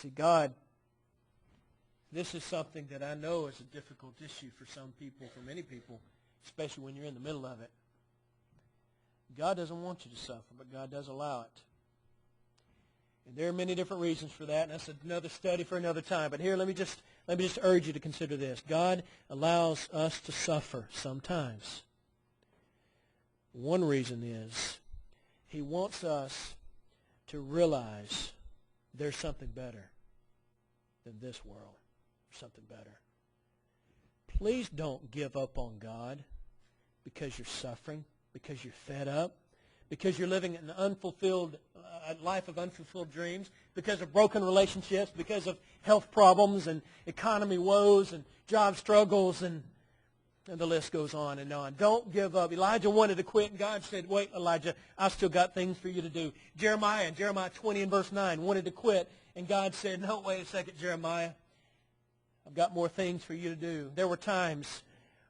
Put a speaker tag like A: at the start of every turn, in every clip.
A: See, God, this is something that I know is a difficult issue for some people, for many people, especially when you're in the middle of it. God doesn't want you to suffer, but God does allow it. And there are many different reasons for that, and that's another study for another time. But here, let me just urge you to consider this. God allows us to suffer sometimes. One reason is He wants us to realize there's something better than this world. Something better. Please don't give up on God because you're suffering, because you're fed up, because you're living an unfulfilled life of unfulfilled dreams, because of broken relationships, because of health problems and economy woes and job struggles, and the list goes on and on. Don't give up. Elijah wanted to quit, and God said, wait, Elijah, I've still got things for you to do. Jeremiah, in Jeremiah 20 and verse 9, wanted to quit, and God said, no, wait a second, Jeremiah. I've got more things for you to do. There were times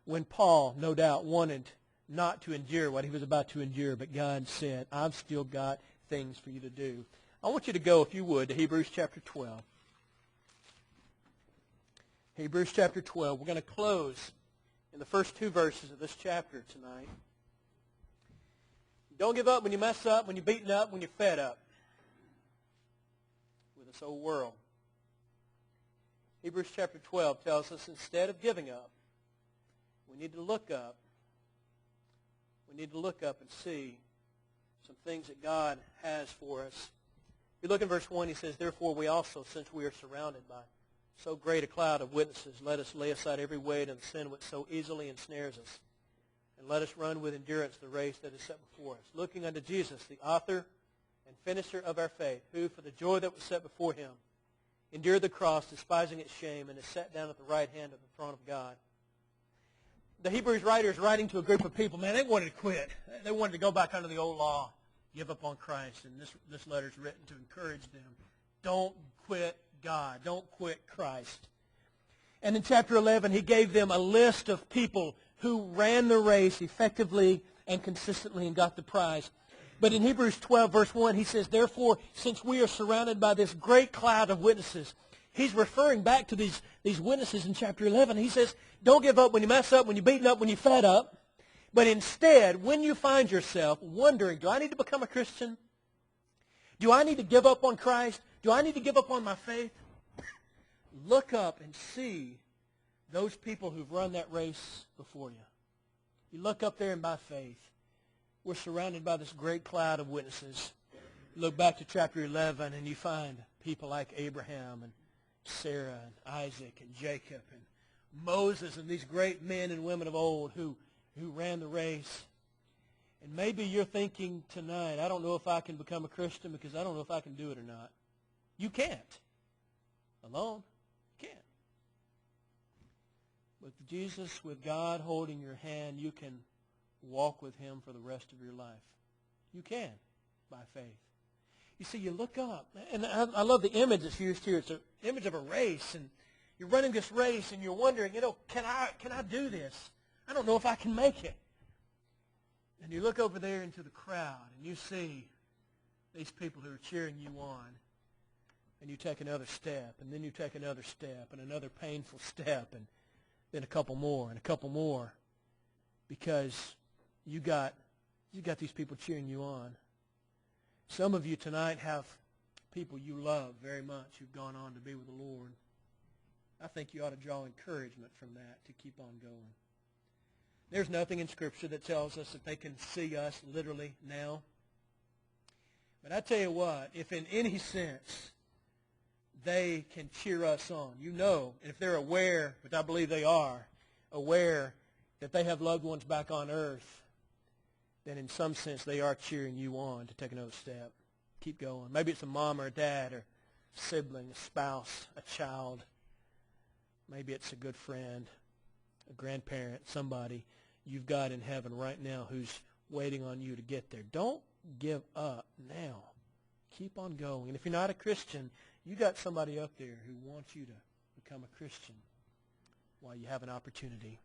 A: when Paul, no doubt, wanted not to endure what he was about to endure, but God said, I've still got things for you to do. I want you to go, if you would, to Hebrews chapter 12. Hebrews chapter 12. We're going to close in the first two verses of this chapter tonight. Don't give up when you mess up, when you're beaten up, when you're fed up with this old world. Hebrews chapter 12 tells us instead of giving up, we need to look up. We need to look up and see some things that God has for us. If you look in verse 1, he says, therefore we also, since we are surrounded by so great a cloud of witnesses, let us lay aside every weight and the sin which so easily ensnares us, and let us run with endurance the race that is set before us, looking unto Jesus, the author and finisher of our faith, who for the joy that was set before him endured the cross, despising its shame, and is set down at the right hand of the throne of God. The Hebrews writer is writing to a group of people. Man, they wanted to quit. They wanted to go back under the old law, give up on Christ. And this letter is written to encourage them. Don't quit God. Don't quit Christ. And in chapter 11, he gave them a list of people who ran the race effectively and consistently and got the prize. But in Hebrews 12, verse 1, he says, therefore, since we are surrounded by this great cloud of witnesses, he's referring back to these witnesses in chapter 11. He says, don't give up when you mess up, when you're beaten up, when you're fed up. But instead, when you find yourself wondering, do I need to become a Christian? Do I need to give up on Christ? Do I need to give up on my faith? Look up and see those people who've run that race before you. You look up there and by faith, we're surrounded by this great cloud of witnesses. Look back to chapter 11 and you find people like Abraham and Sarah and Isaac and Jacob and Moses and these great men and women of old who ran the race. And maybe you're thinking tonight, I don't know if I can become a Christian because I don't know if I can do it or not. You can't. Alone, you can't. With Jesus, with God holding your hand, you can walk with him for the rest of your life. You can, by faith. You see, you look up, and I love the image that's used here. It's an image of a race, and you're running this race, and you're wondering, can I do this? I don't know if I can make it. And you look over there into the crowd, and you see these people who are cheering you on, and you take another step, and then you take another step, and another painful step, and then a couple more, and a couple more, because you got these people cheering you on. Some of you tonight have people you love very much who've gone on to be with the Lord. I think you ought to draw encouragement from that to keep on going. There's nothing in Scripture that tells us that they can see us literally now. But I tell you what, if in any sense they can cheer us on, and if they're aware, which I believe they are, aware that they have loved ones back on earth, then in some sense they are cheering you on to take another step. Keep going. Maybe it's a mom or a dad or a sibling, a spouse, a child. Maybe it's a good friend, a grandparent, somebody you've got in heaven right now who's waiting on you to get there. Don't give up now. Keep on going. And if you're not a Christian, you got somebody up there who wants you to become a Christian while you have an opportunity.